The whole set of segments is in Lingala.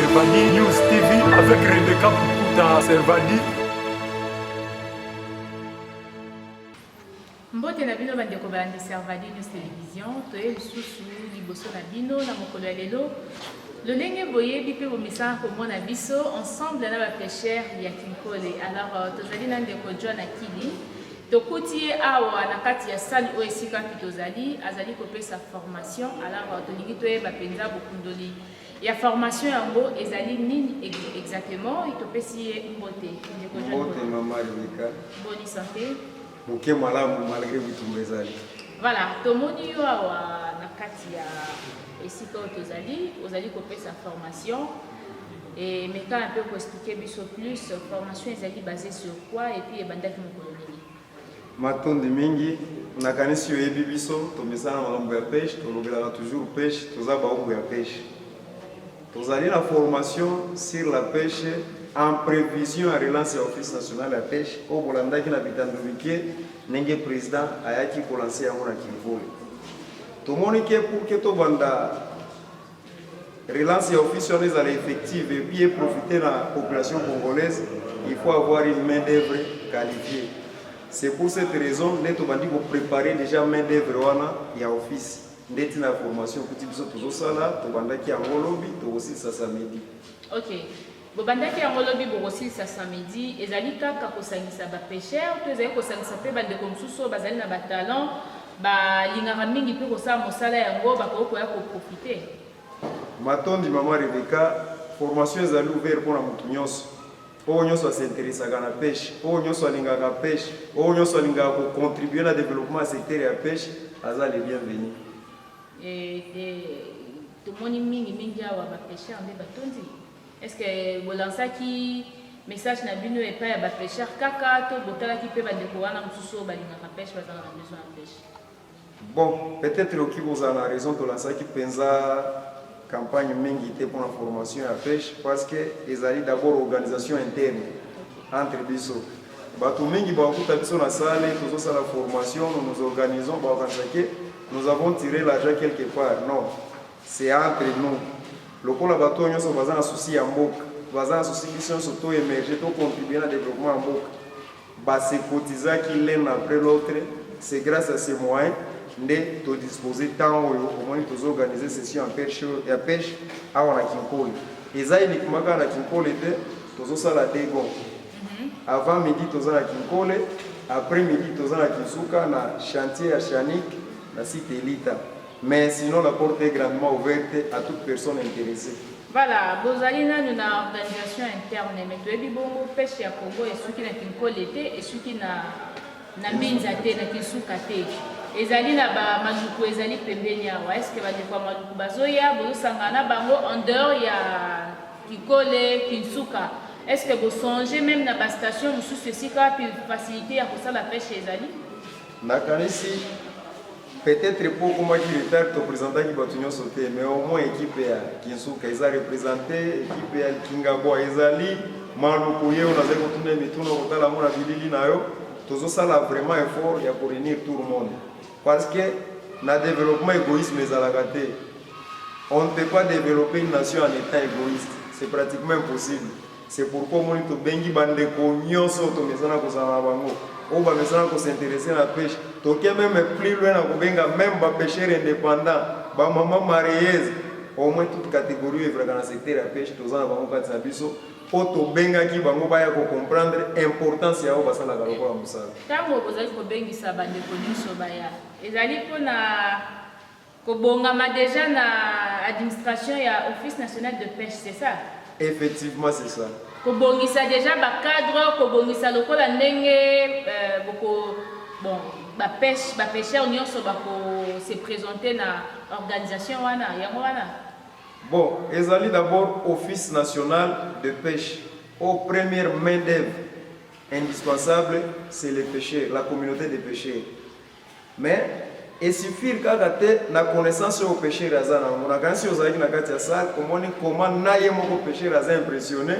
Servani News TV avec Rebecca Pukuta Servani. Mbote na bino bandeko balandi Servani News Télévision toye lisusu liboso na bino na mokolo ya lelo lolenge boyebi pe bomisa komona biso ensemble na bapêcheur ya Kinkole. Alors tozali na ndeko John Akili tokuti awa na kati ya salle oyo esika tozali azali kopesa formation. Alors tolingi toyeba penza bokundoli ya formation yango ezali nini exactement itopesi ye mbote ndeko John. Mbote mama Rebecca. Bonne santé. Muke malamu malgré bitumba ezali. Voilà, tomoni yo awa na kati ya esika tozali ozali kopesa formation et mais quand un peu pour expliquer biso plus formation ezali basée sur quoi et puis ebandaki mokolo nini. Matondi mingi nakanisi yo yebi biso tomesana makambo ya pêche tolobelaka toujours pêche toza baongo ya pêche. Tozali la formation sur la pêche en prévision à relance à l'Office national de la pêche au Bolanda qui n'habite en Dominique n'engé président ayaki ko lancer yango na Kinkole. To monique pour que to banda relance à office on les effective et puis profiter de la population congolaise, il faut avoir une main d'œuvre qualifiée. C'est pour cette raison que to bandi ko préparer déjà main d'œuvre wana ya office. Ndeti na formation kuti biso tozo sala to banda ki angolobi to aussi ça samedi. OK. Bobandaki yango lobi bokosilisa samedi ezali kaka kosangisa bapêcheur to ezali kosangisa mpe bandeko mosusu bazali na batalent balingaka mingi mpe kosala mosala yango bakokoya koprofite. Matondi mama Rebecca, formation ezali ouvert mpona motu nyonso oyo nyonso asinteresaka na pêche oyo nyonso alingaka pêche oyo nyonso alingaka kocontribue na développement ya secteur ya pêche aza le bienvenu. Tomoni mingi awa bapêcheur nde batondi. Est-ce que vous lancez qui message na bino et pas ba pêcheur kaka to botala ki pe ba ndeko wana mususu ba linga pêche ba na besoin de pêche. Bon, peut-être que vous avez raison de lancer qui pensa campagne mingi te pour la formation à pêche parce que ils allaient d'abord organisation interne entre biso. Batu mingi ba kuta biso na salle tous ça la formation nous organisons ba organiser nous avons tiré l'argent quelque part. Non, c'est entre nous. Lokola bato nyonso baza na souci ya mboka baza na souci biso nyonso to émerger to contribuer na développement ya mboka base kotizaki l'un après l'autre. C'est grâce à ces moyens nde to disposer temps oyo omoni tozo organiser session ya pêche awa na Kinkole eza uniquement na Kinkole te tozo sala dego avant midi toza na Kinkole après midi toza na Kisuka na chantier ya Chanik na site Elita. Mais sinon, la porte est grandement ouverte à toute personne intéressée. Voilà, bozali na une organisation interne, mais tu es dit bon, pêche ya Congo et ceux qui na Kinkole et ceux qui na Mbinza te na Kisuka te. Ezali na ba maluku ezali pembeni awa. Est-ce que ba dekwa maluku bazoya bozo sangana bango en dehors ya Kinkole, Kisuka. Est-ce que vous songez même na ba station ou sous ceci pour faciliter ya kosa la pêche ezali? Nakanisi peut-être pour comment il retard te présenter qui batunyo sauter mais au moins équipe ya Kinsuka ils a représenté équipe ya Kingabo ezali maluku ye on a zeko tuna mituno kotala mona bilili nayo tozo sala vraiment effort ya pour réunir tout le monde parce que na développement égoïsme ezalaka te. On ne peut pas développer une nation en état égoïste, c'est pratiquement impossible. C'est pourquoi on to bengi bandeko nyonso to mesana ko sana bango on va s'intéresser à la pêche. Donc même plus loin à même les pêcheurs indépendants, les mamans mariées, au moins toute catégorie dans le secteur de la pêche, tous en avons pas de sabiso. Pour to benga qui va comprendre l'importance de la pêche. Quand vous avez bengi ça bande connu sobaya. Ezali pona kobongama déjà na administration ya Office national de pêche, c'est ça? Effectivement, c'est ça. Kobongisa déjà ba cadre, kobongisa lokola ndenge boko bon ba pêche, ba pêcheur nyonso bako se présenter na organisation wana yango wana. Bon, ezali d'abord Office national de pêche. Au première main d'œuvre indispensable, c'est les pêcheurs, la communauté des pêcheurs. Mais il suffit que na connaissance aux pêcheurs azana. On a quand aux aïe na katia salle, comment naïe mon pêcheur azan impressionné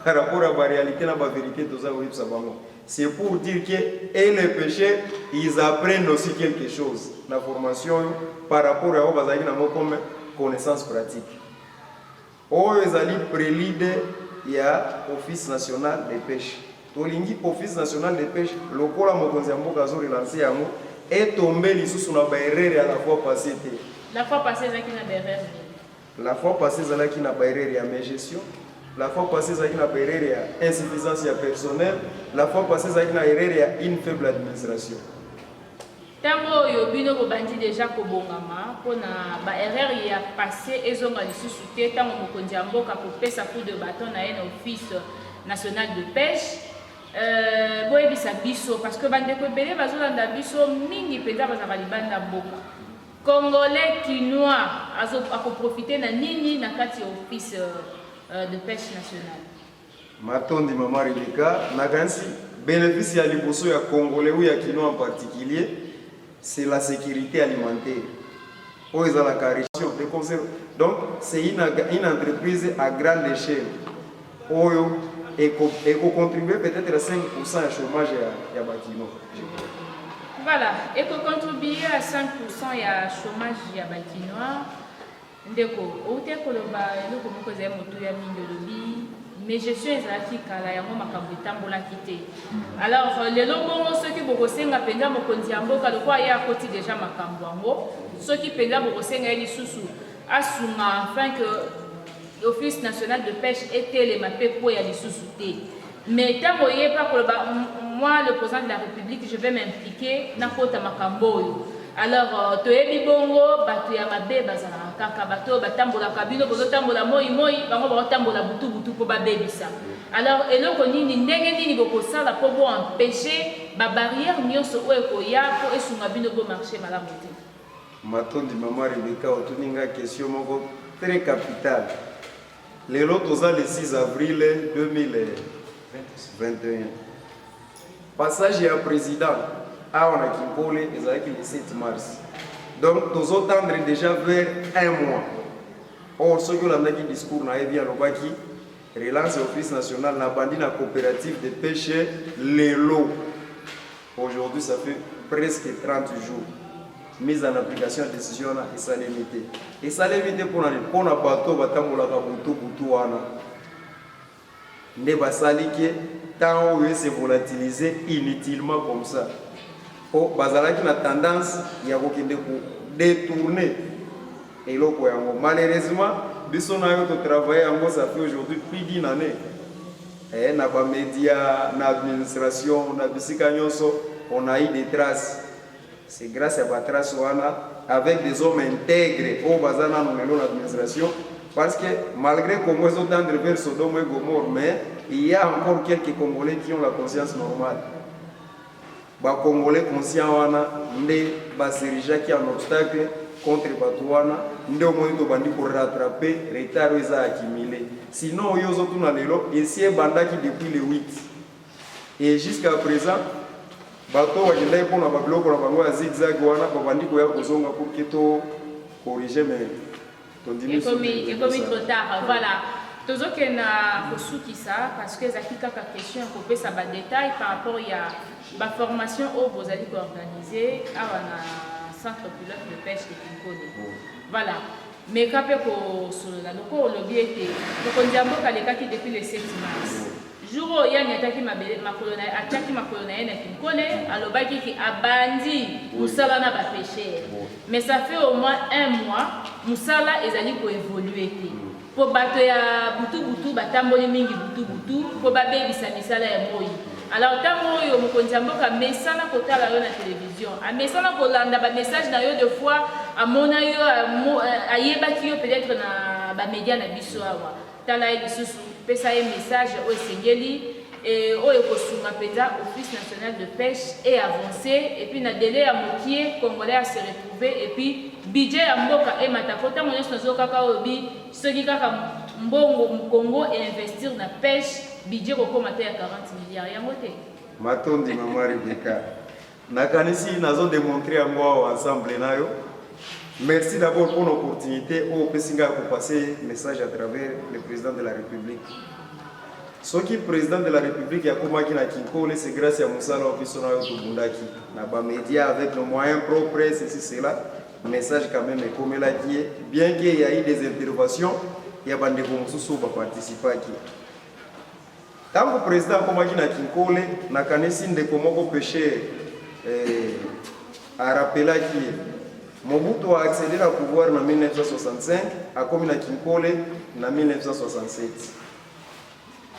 par rapport à la réalité, la vérité de ça. C'est pour dire que les pêcheurs, ils apprennent aussi quelque chose. La formation par rapport à eux, comme connaissance pratique. oyo ezali prélude ya office national de pêche. Tolingi office national de pêche lokola mokonzi ya mboka azo relancer yango etombe lisusu na baerreur à la fois passée te. La fois passée ezalaki na baerreur. La fois passée ezalaki na baerreur ya gestion. La fois passée ezalaki na baerreur ya insuffisance ya personnel. La fois passée ezalaki na erreur ya une faible administration. Tango oyo bino bobandi déjà kobongama mpona baerreur ya passé ezonga lisusu te ntango mokonzi ya mboka kopesa coup de bâton na ye na office national de pêche. Boyebisa biso parce que bandeko ebele bazolanda biso mingi mpenza bazaka libanda mboka congolais kinois akoprofite na nini na kati ya office de pêche nationale. Matondi mama Rebecca nakanisi bénéfice ya liboso ya congolais ou ya kinois en particulier c'est la sécurité alimentaire. Oyo ezalaka région de conserve. Donc c'est une entreprise à grande échelle oyo et contribuer peut-être à 5% à chômage ya bakino. Voilà, et contribuer à 5% ya chômage ya bakino. Ndeko, oute koloba eloko moko za moto ya mingi mais gestion ezalaki kala yango makambo etambolaki te. Alors lelo bongo soki bokosenga mpenza mokonzi ya mboka lokwa ye akoti déjà makambo yango soki mpenza bokosenga ye lisusu asunga afin que l'Office national de pêche était les mapés pour y aller sous-souter. Mais tant que moi, le président de la République, je vais m'impliquer dans le Makambo. Alors, tu es bongo, tu es mabé, kaka bato, batambola kabino, batambola moi, bango batambola butu butu pour baby ça. Alors, et là, on dit ndenge nini boko ça la pour empêcher ba barrière nyonso eko ya pour esunga bino bo marché malamu te. Matondi maman Rebecca otuninga question moko très capitale. Le lot le 6 avril 2021. Passage à président à on a Kimpole et le 7 mars. Donc nous attendons déjà vers un mois. Or ce que l'on a dit discours na bien lobaki relance office national na bandi na coopérative de pêche les lots. Aujourd'hui ça fait presque 30 jours. Mise en application de décision et ça limité. Et ça limité pour na bateau batambola ka butu wana. Ne basali que tant où se volatiliser inutilement comme ça. Oh bazalaki na tendance ya kokende ko détourner eloko yango. Malheureusement biso na yo to travailler yango ça fait aujourd'hui plus d'une année. Et na ba média na administration na bisika nyonso on a eu des traces. C'est grâce à Batras Wana, avec des hommes intègres au Bazana dans l'administration, parce que malgré qu'on soit dans vers Sodome et Gomorrhe, mais il y a encore quelques Congolais qui ont la conscience normale. Les Congolais conscients Wana, ne Basirija qui a un obstacle contre Batouana, ne au moins de pour rattraper les retards accumulés. Sinon, ils ont tout dans les lots, et c'est Bandaki depuis le 8. Et jusqu'à présent, bato wakendai pona babiloko na bango ya zigzag wana babandi koya kozonga pour que to corriger mais et comme trop tard voilà tozokena kosukisa parce que ezaki kaka question ya kopesa ba détail par rapport ya ba formation oyo bozali koorganiser awa na centre pilote de pêche de Kinkole voilà mais kape kosolola loko olobi ete mokonzi ya mboka alekaki depuis le 7 mars jour ya nyataki makolo na ye na Kinkole alobaki ki abandi musala na ba pêcheurs mais ça fait au moins un mois musala ezali ko évoluer te po bato ya butu batamboli mingi butu po babebisa misala ya moi alors tango oyo mokonzi ya mboka mesana kotala yo na télévision amesana kolanda ba message na yo de fois amona yo ayebaki yo peut-être na ba média na biso awa tala ye lisusu pesa ye message oyo esengeli oyo kosunga mpenza office national de pêche et avancé et puis na délai ya mokie congolais à se retrouver et puis budget ya mboka ematako ntango nyonso nazo kaka oyobi soki kaka mbongo Congo et investir na pêche budget kokoma te ya 40 milliards yango te matondi mama Rebecca nakanisi nazo démontrer yango awa ensemble nayo. Merci d'abord pour l'opportunité au Pessinga pour passer le message à travers le président de la République. Ce qui est président de la République, Yakoumaki na Kinkole, c'est grâce à Moussala Ofisona Tobundaki. Naba média avec nos moyens propres, ceci, cela. Le message quand même est comme là qui est. Bien qu'il y ait eu des interventions, ya bandeko mosusu baparticipaki. Tango président akomaki na Kinkole nakanisi ndeko moko pêcheur arapelaki ye Mobutu a accédé au pouvoir en 1965, akomi na Kinkole na 1967.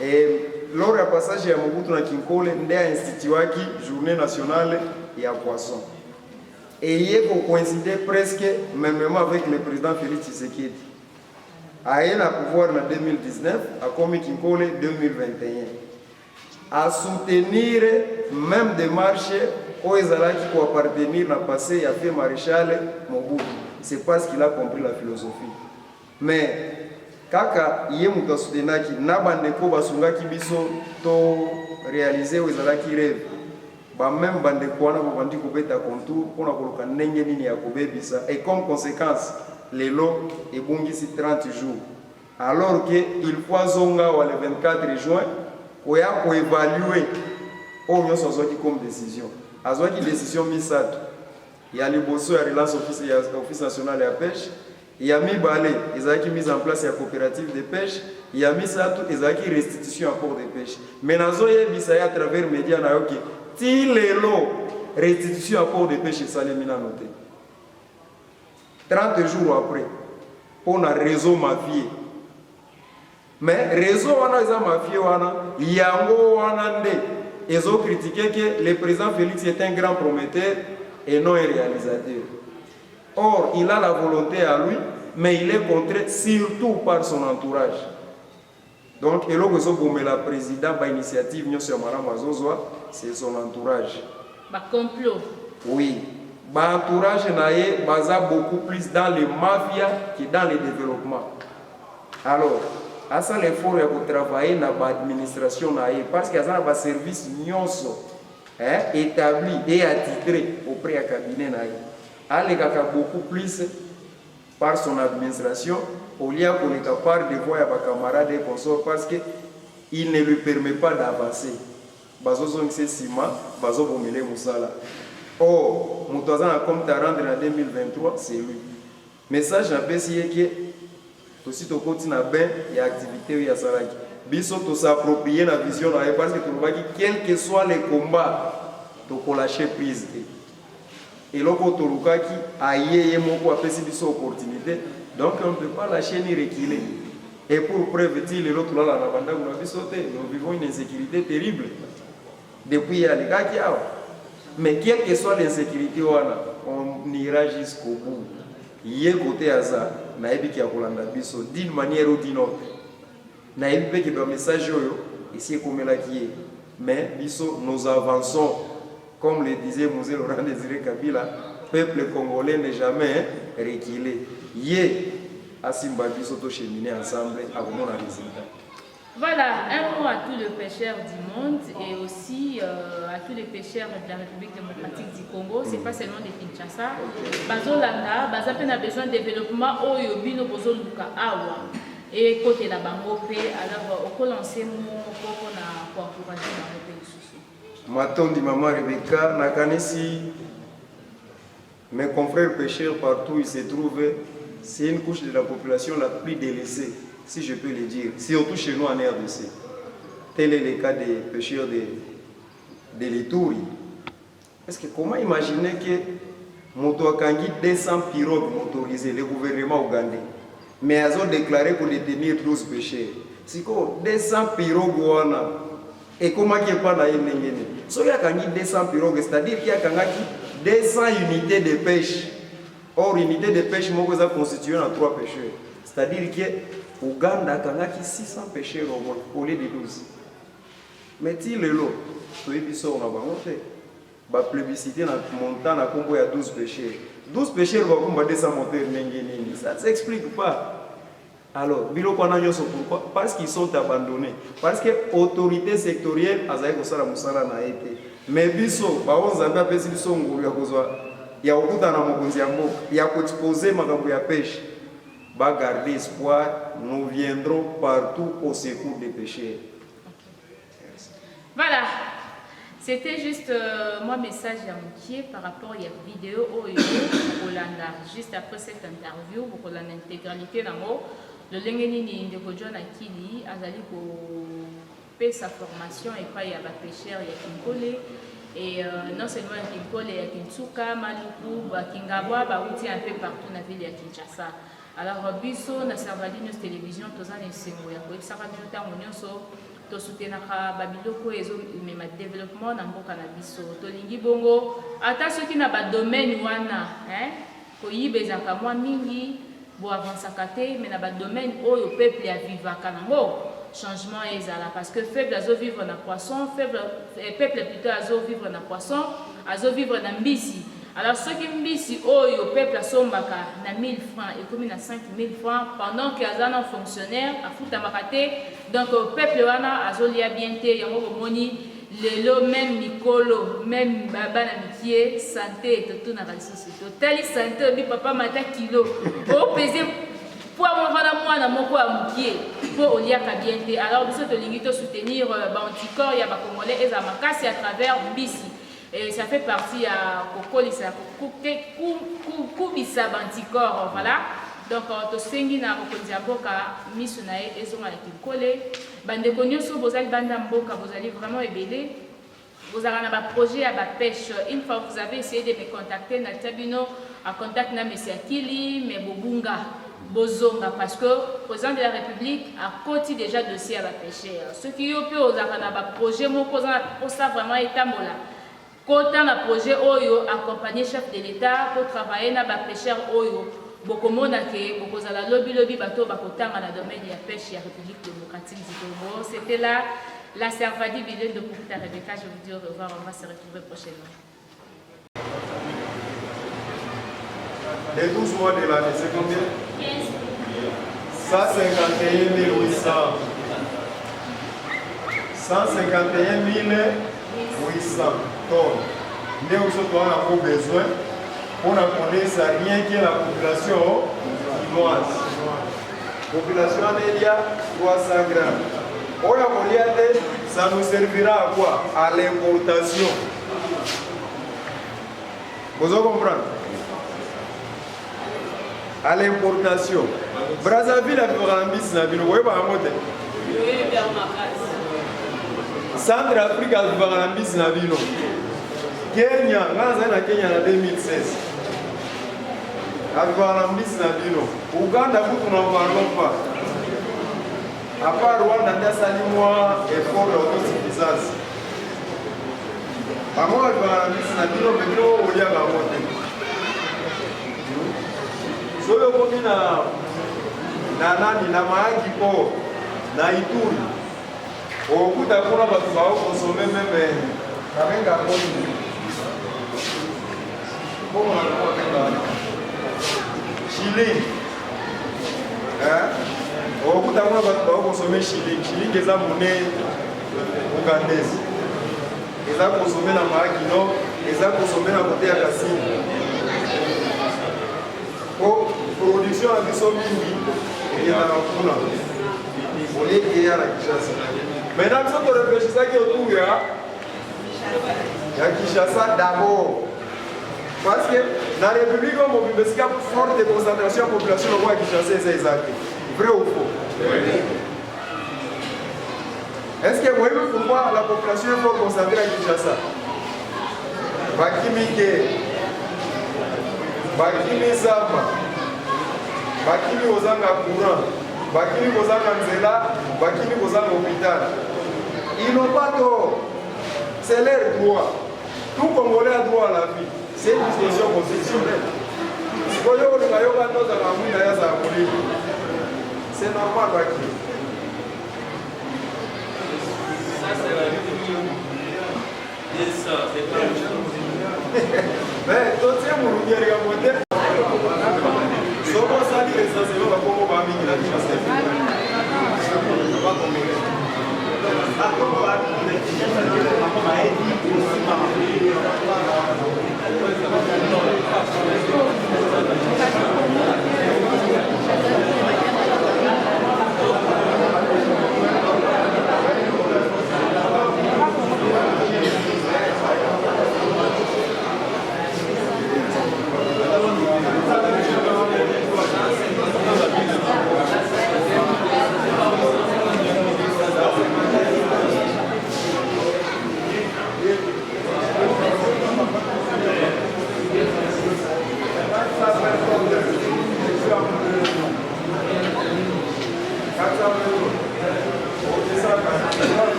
Et lors du passage ya Mobutu na Kinkole nde a instituaki journée nationale ya poisson. Et il a coïncidé presque même avec le président Félix Tshisekedi. A eu le pouvoir en 2019, a commis Kinkole 2021. A soutenir même des marches où ils allaient appartenir à passé et à faire maréchal Mobutu. C'est parce qu'il a compris la philosophie. Mais kaka yé muta soutenaki na bandeko basungaki biso to réaliser où ils allaient rêve. Ba même bandeko wana bandi ko beta contour pona koloka ndenge nini ya kobebisa et comme conséquence les lots et bongisi 30 jours alors que il faut zonga le 24 juin ou ya ko évaluer au nyo sozaki comme décision azwaki décision misato ya liboso ya relance office national ya pêche ya mibale ezaki mise en place ya coopérative de pêche ya misato ezaki restitution à port de pêche mais nazo yebisa ya à travers média na yoki ti lelo restitution à port de pêche salemina noté 30 jours après pour un réseau mafieux. Mais réseau wana eza mafieux wana yango wana nde ils ont critiqué que le président Félix est un grand prometteur et non un réalisateur. Or, il a la volonté à lui, mais il est contré surtout par son entourage. Donc, et là, la président par initiative, c'est son entourage. Complot. Oui. L'entourage est beaucoup plus dans les mafias que dans le développement. Alors, à ça l'effort de travailler dans l'administration parce qu'il y a un service établi et attitré auprès du cabinet. Il y a beaucoup plus par son administration au lieu de part de voir ses camarades et consorts parce qu'il ne lui permet pas d'avancer. Or, Moutouazan a comme rendre en 2023, c'est lui. Message n'a pas si que aussi au quotidien bien et activité ya salaki. Biso to s'approprier la vision parce que tu vois que quel que soit les combats, tu lâcher prise. Et là quand tu luka qui aïe moko apesi biso opportunité, donc on ne peut pas lâcher ni reculer. Et pour preuve il l'autre là la banda na biso te, nous vivons une insécurité terrible. Depuis ya les gars mais quelle que soit l'insécurité on ira jusqu'au bout. Yé côté hasard d'une manière ou d'une autre. Naïbi que le message ici comme là qui est. Mais nous avançons, comme le disait Mosé Laurent Désiré Kabila, peuple congolais n'est jamais reculé. Yé Asimba biso to cheminer ensemble avec mon résultat. Voilà, un mot à tous les pêcheurs du monde et aussi à tous les pêcheurs de la République démocratique du Congo. Ce n'est pas seulement de Kinshasa. Bazolanda, Bazapen a besoin de développement au Yobino Bozoluka Awa. Et côté la Bangopé, alors on peut lancer mon pour encourager dans le pays sous. Matondi Maman Rebecca, Nakanesi, mes confrères pêcheurs partout où ils se trouvent, c'est une couche de la population la plus délaissée. Si je peux le dire, surtout chez nous en RDC. Tel est le cas des pêcheurs de l'Ituri. Parce que comment imaginer que Motoakangi 200 pirogues motorisées, le gouvernement ougandais, mais ils ont déclaré pour détenir 12 pêcheurs. C'est quoi 200 pirogues et comment il n'y a pas d'Aïnengene. Si il y a 200 pirogues, c'est-à-dire qu'il y a 200 unités de pêche. Or, unité de pêche, moi, ça constitué en 3 pêcheurs. C'est-à-dire que Ouganda a 600 pêcheurs au moins, au lieu de 12. Mais si le lot, tu es bissot, on a monté. La plébiscité dans le montant, il y a 12 pêcheurs. 12 pêcheurs vont 200 moteurs. Ça ne s'explique pas. Alors, pourquoi? Parce qu'ils sont abandonnés. Parce que l'autorité sectorielle a été. Mais bissot, il y a beaucoup de exposé ma pêche. Garder espoir, nous viendrons partout au secours des pécheurs. Voilà, c'était juste mon message à Moukier par rapport à la vidéo au Hollanda. Juste après cette interview, pour l'intégralité, lolenge nini ndeko John Akili azali kopesa formation epai ya bapêcheur ya Kinkole et non seulement ya Kinkole ya Kintsuka, Maluku, Bakingabwa, bauti un peu partout na ville ya Kinshasa. Alors biso na Servadi News Télévision toza na esengo ya koyebisaka bino ntango nyonso tosutenaka babiloko ezomema développement na mboka na biso tolingi bongo ata soki na badomaine wana koyiba ezalaka mwa mingi boavansaka te mais na badomaine oyo peuple avivaka nango changement ezala parce que faible azovivre na poisson, peuple plutôt azovivre na poisson, azovivre na mbisi. Alors ceux qui mbisi oyo peuple asombaka na 1000 francs et comme na 5000 francs pendant que azana fonctionnaire afuta makate donc peuple wana azolia bien te yango bomoni lelo même mikolo même baba na mikie santé tout na lisusu totali santé bi papa mata kilo o peser pour mwana moko ya mukie pour oliaka bien te. Alors biso tolingi to soutenir banticorps ya ba congolais eza makasi à travers mbisi. Et ça fait partie à Kokolisa, Kubisa Banticor, voilà. Donc, to sengi na Kokolisa Boka, Misunae, Ezoma et Kinkole. Bande Konyoso, vous allez Banda Mboka, vous allez vraiment ébeler. Vous avez un projet à la pêche. Une fois que vous avez essayé de me contacter, Natabino a contacté M. Akili, mais Bobunga, Bozonga, parce que le président de la République a côté déjà dossier à la pêche. Ce qui est au plus, vous avez un projet, pour ça vraiment est tambola. Quand on a projet Oyo accompagné chef de l'État pour travailler dans la pêcheur Oyo, beaucoup de monde beaucoup de lobby bateau bakotanga dans le domaine de la pêche de la République démocratique du Congo. C'était là la Servadi Bilène de Pourta Rebecca. Je vous dis au revoir, on va se retrouver prochainement. Les 12 mois de l'année, c'est combien? 151 800. 151 800 tonnes. Nous avons besoin pour connaître rien que la population chinoise. La population il y a 300 grammes. On a ça nous servira à quoi? À l'importation. Vous comprenez? À l'importation. Brazzaville a fait un bis na bino. Vous voyez Centrafrique a fait un bis na bino. Kenya, na Kenya en 2016. Avec Alambis Nabino. Ouganda, vous n'en parlons pas. À part Rwanda, il y a un effort d'autosuffisance. À moi, avec Alambis Nabino, mais nous, il y a la montée. Si vous avez na Mahagi Po, na Ituri, au bout d'un coup, on va consommer même avec un bon. Chili. Au bout d'un moment, on va consommer Chili. Chili, c'est la monnaie ougandaise. Ils ont consommé la Mahakino, ils ont consommé la côté à Kassine. Pour production à Bissomini, il y a un coup là. On est lié à la Kinshasa. Maintenant, si on réfléchit à qui autour, il y a Kinshasa d'abord. Parce que dans la République, on a une forte concentration de la population qui Kinshasa, c'est exact. Vrai ou faux? Oui. Est-ce que vous voyez pourquoi la population est fort concentrée à Kinshasa? Bakimi Ke, Bakimi Zama, Bakimi Ozanga Courant, Bakimi Ozanga Nzela, Bakimi Ozanga Hôpital. Ils n'ont pas tort. C'est leur droit. Tout Congolais a droit à la vie. C'est une disposition constitutionnelle. C'est normal, Baki. Ça, c'est la République. C'est pas le genre. Mais, toi, tu sais, mon rouillère, il y a un modèle. Comment ça dit les enseignants va comment va amener la Kinshasa? Pas comme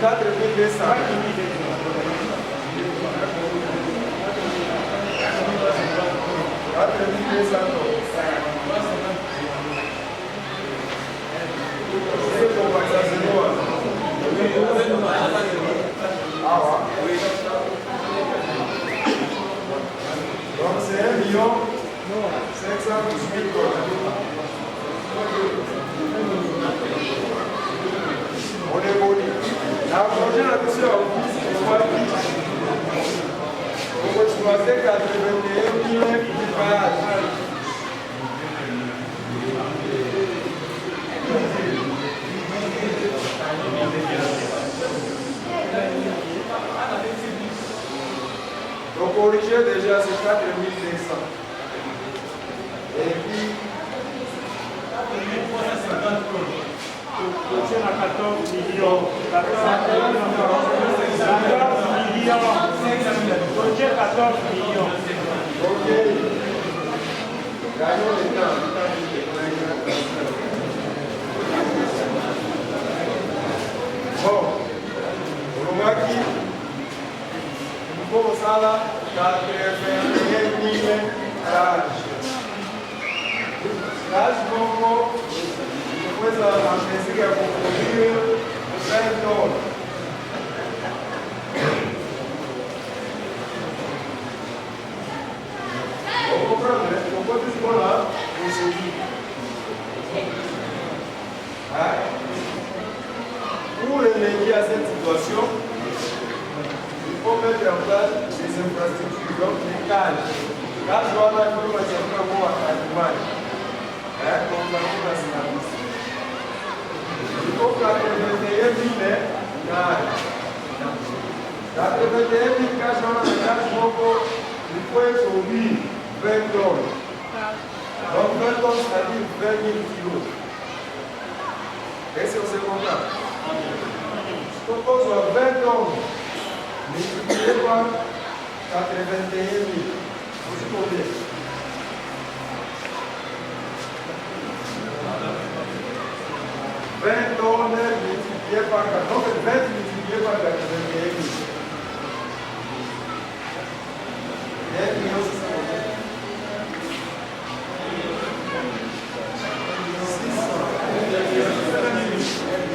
4200. Donc c'est 1 million 518 dollars. On est boni. La prochaine action, on va choisir 81 000 pages. Donc corriger déjà c'est 4500. Et puis on tient à 14 millions. 14 millions. On tient 14 millions. ok. Gagnons le temps. Bon, on va qui pour ça là, 81 000 cash. Cash Congo, depois a pesquisa com o 100 dólares. Vamos comprar, né? Então, quando isso for lá, você pour remédier à cette situation, il faut mettre en place des infrastructures, donc des cages. Cages, on a fait un certain nombre d'animaux. Comme ça, on a il faut 81 000 cages. 81 000 cages, on a des cages, il faut être au 20 tonnes. Donc 20 tonnes, c'est-à-dire 20 000 kilos. Est-ce que c'est comme ça? Donc on soit 20 tonnes, multiplié par 81 000. Vous y combien? 20 tonnes multiplié par 4. Donc 20 multiplié par 81 000. 1 million 620 000.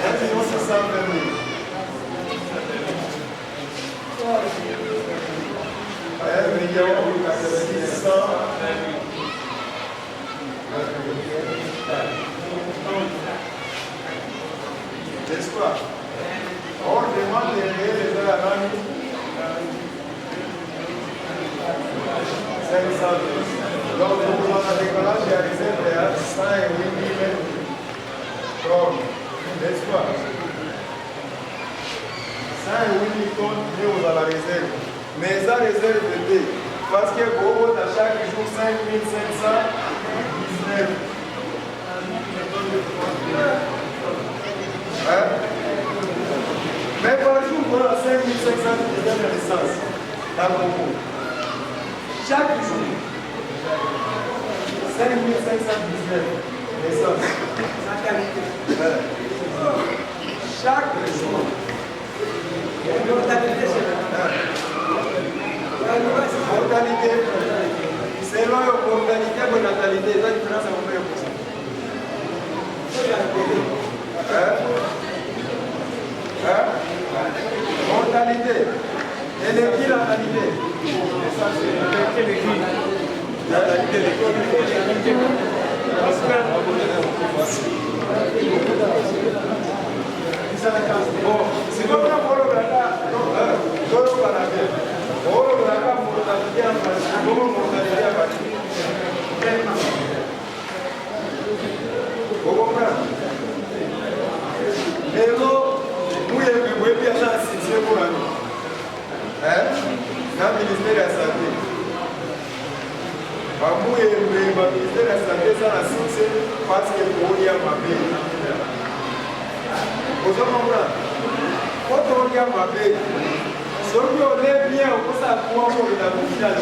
1 million 600 n'est-ce pas? On demande de payer les heures à l'année 500 000. Donc, nous avons un décollage et à réserve à 108 000 tonnes, n'est-ce pas? 108 000 tonnes nous à la réserve. Mais ça réserve de parce que pour à chaque jour 5 519. Mais par jour, on a 5 519 naissances dans le Congo. Chaque jour, 5 519 naissances. Chaque jour. Mortalité, selon la mortalité et la natalité, il y a une différence entre les mortalité, et les qui la natalité? Bon, si vous voulez voir le celui on est bien, on peut savoir pour la confiance.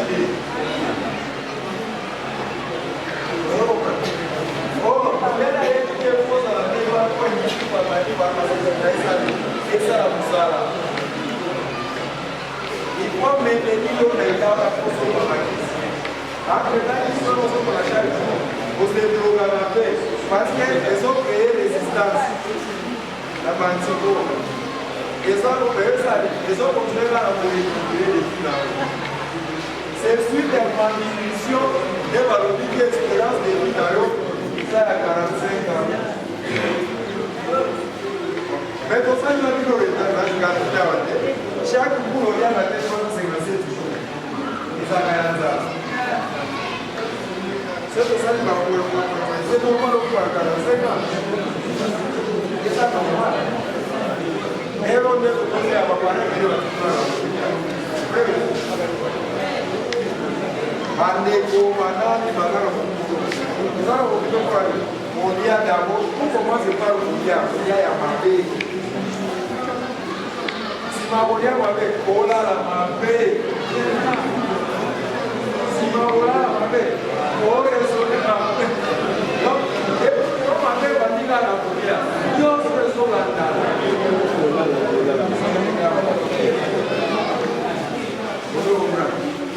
Oh, il y a des choses à la télé, on peut y aller, Et ça, la moussala. Il faut maintenir le gars à cause de la crise. Après là, ils sont pour la chaque jour. Vous devez programmer parce qu'ils ont créé résistance. La Mantico. Ils ont créé ça. Ils ont continué à récupérer les filles. C'est suite à ma diminution de valoriser l'expérience des filles ça à 45 ans. Mais pour ça, il m'a dit que chaque boulot, il y a la tête de 57 jours. Ils ont gagné ça. C'est pour ça qu'il m'a dit que c'est normal de faire 45 ans. C'est ça normal. Et on est posé à ma parole, mais on va faire Mandeko, Manani, Magara, nous allons vous dire mon lien d'abord, pour commencer par le lien à ma paix. Si ma volia m'avait collé à ma paix, si ma volia m'avait collé à ma paix, donc, comme ma paix va dire à la volia, Dieu se sauve la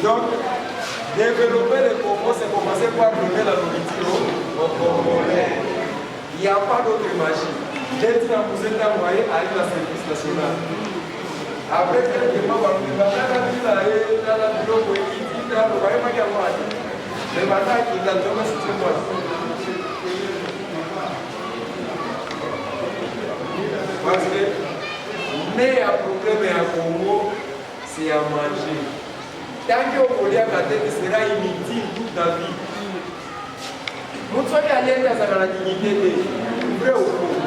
donc, développer le Congo, c'est commencer par donner la nourriture au Congolais. Il n'y a pas d'autre magie. J'ai dit à vous êtes envoyé à la service national. Après quelques mois, on va faire la ville à la bureau pour équiper la loi. Mais maintenant, il y a jamais ce moi. Parce que, mais un problème à Congo, c'est à manger. Tant qu'on voit la tête sera inutile toute la vie. Nous sommes allés dans la dignité de vrai ou faux.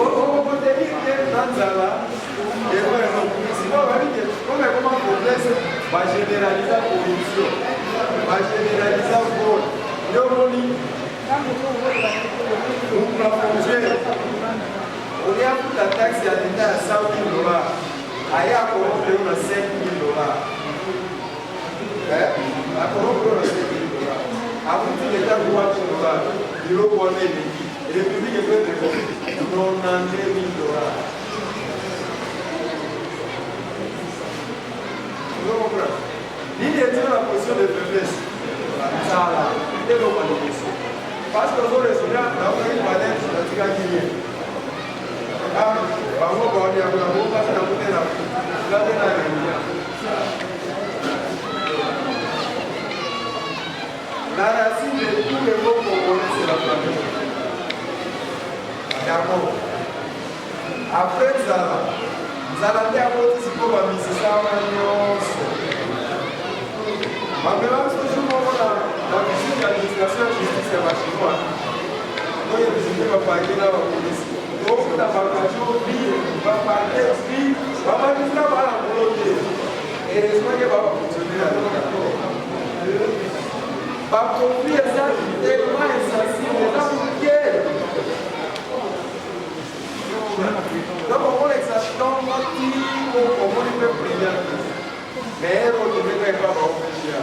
On peut dire que dans Zala, sinon on va dire comment progresse, va généraliser la corruption, va généraliser le vol. On a fonctionné. On est à toute la taxe à l'État à 100 000 $. Aí a coroa deu na $5 000. A coroa deu na $5 000. A muito de estar $4 virou boa nele. Ele pediu que foi de $93 000. Não compra. Ele entrou na posição de faiblesse. Sala, ele não pode isso. Faz que eu vou resolver, não vai para dentro, não fica aqui. Vamos agora, vamos passar na boteira. La racine de tous les mots congolais, c'est la famille. D'abord. Après Zala, Zala a participé à la mission. Maintenant, ce jour, la visite de l'administration de justice est chinoise. Nous avons visité ma famille là, la police. Donc, la vacation, va parler, va parler de la volonté. Et j'espère que va fonctionner à l'accord. Va confier ça tellement insensible, là pour lequel. Donc, on exactement comment il peut prier. Mais on ne peut pas réfléchir.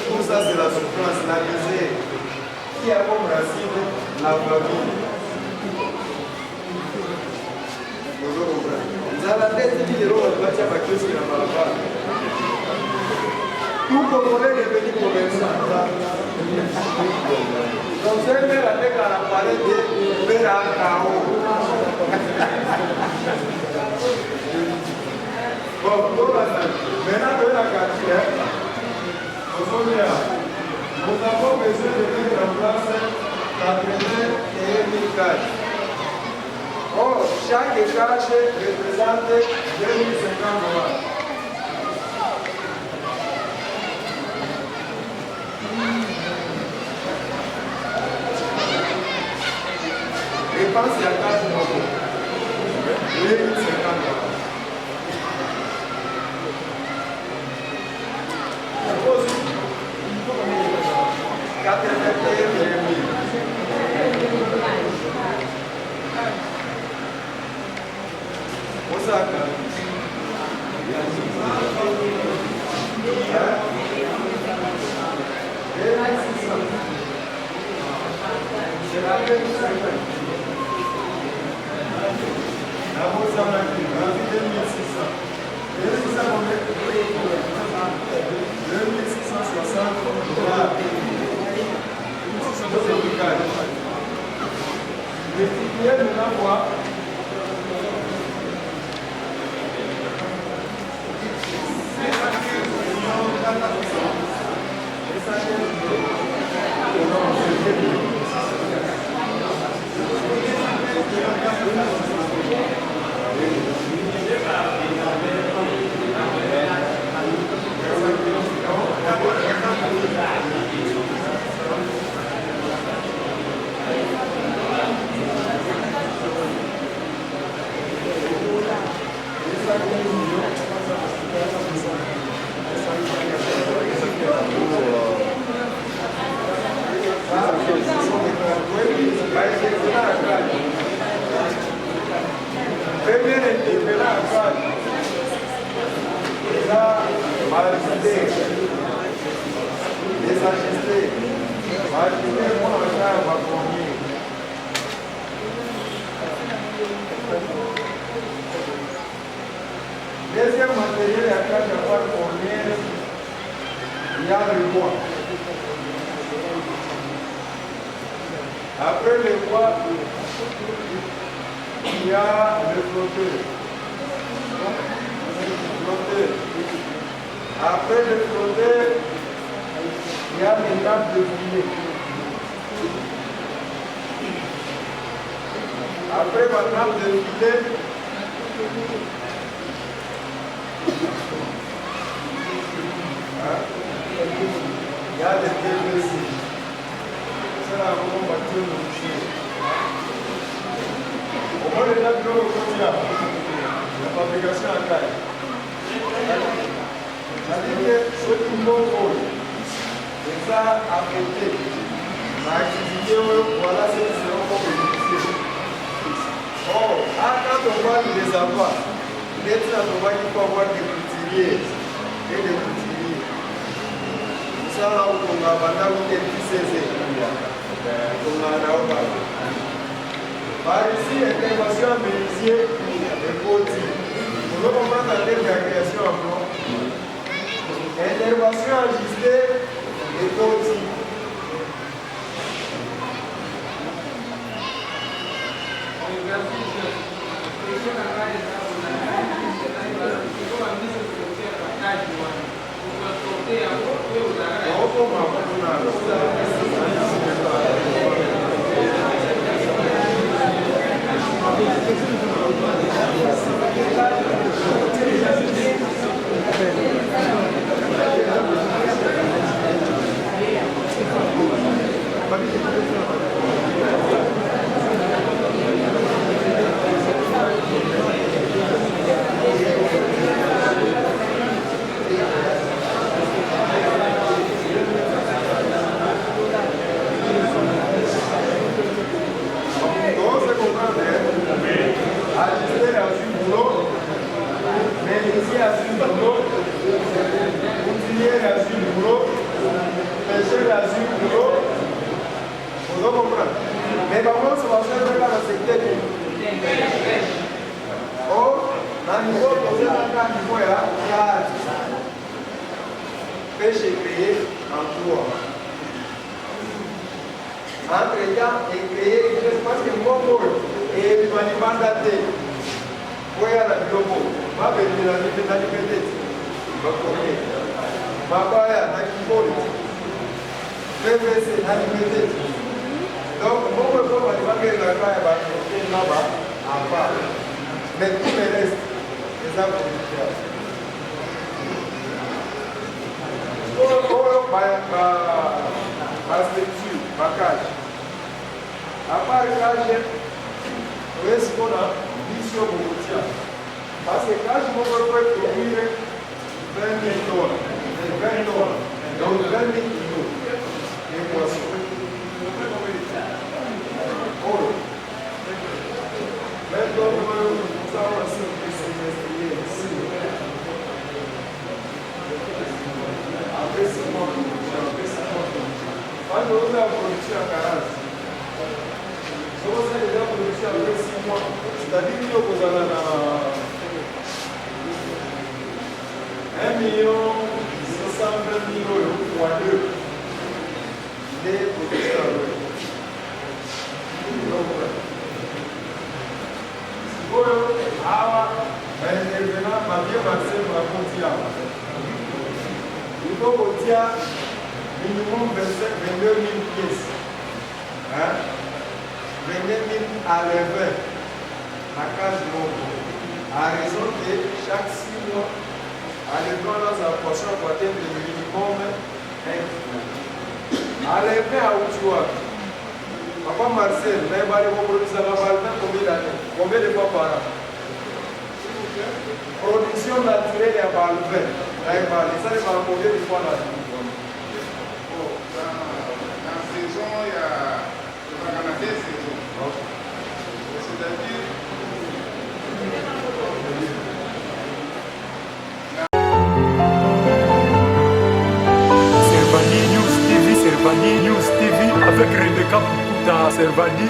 Tout ça, c'est la souffrance, la misère qui a comme racine la famille. Dans la tête de l'eau, on va dire que c'est la maladie. Tout Congolais est devenu commerçant. Donc, c'est même avec la palette de Bérakao. Bon, maintenant, de la quartier, nous avons besoin de mettre en place la première et une carte. Or, chaque carte représente 2050 $. Je pense qu'il y a 4 mots. 2050 $. Osaka. Deuxième matériel à quatre fois fournir, il y a le bois. Après le bois, il y a le flotteur. Après le flotteur, il y a les nappes de filet. Après ma nappe de filet, il y a des PVC. C'est là où on va tout le toucher. Au moins, les nappes de quotidien, la fabrication en taille. C'est-à-dire que ceux qui m'ont volé, et ça affecté, ma activité, voilà ce qui seront pour bénéficier. Oh, quand on voit des avoirs, peut-être on voit qu'il faut avoir des couturiers et des couturiers. Ça, là où on a bandé des petits on a par ici, intervention à menuisier et côtier. Nous allons comprendre la tête de la création en blanc. Intervention ajustée et côtier. Pêche créée en toi. Entre-temps, et créer, parce que mon mot est manipulaté. Où est la globo? Ma belle, la vie de la liberté. Ma côté. Ma baya, la kiboli. PVC, la liberté. Donc, mon mot est manipulé la caille, là-bas, à part. Mais tout le reste, les arbres de structure, ma cage. À part cage, on est ce qu'on a mission pour le tir. Parce que cage, on peut produire 20 000 tonnes. 20 tonnes. Donc 20 000 kilos de poissons. Oh. Maintenant, nous avons aussi ici. Après 6 mois, quand nous avons produit à Caras, aussi après 6 mois. C'est-à-dire que vous allez à 1 520 000 euros fois 2. Il est protestant. Intervenant, Fabien Marcel Makontia. Il faut qu'on tient minimum 22 000 pièces. Hein? 22 000 à l'event, à 15 mois. À raison que chaque 6 mois, à l'event, dans sa portion, doit atteindre le minimum 1 franc. À l'event, à Ouchoua. Papa Marcel, vous avez parlé de vos produits à la balle, combien d'années? Combien de fois par an? Production naturelle à Balvin. Ça, il va combien de fois là? Dans la saison, il y a 2 saisons. C'est-à-dire, Servani News TV avec Rebecca Pukuta Servani.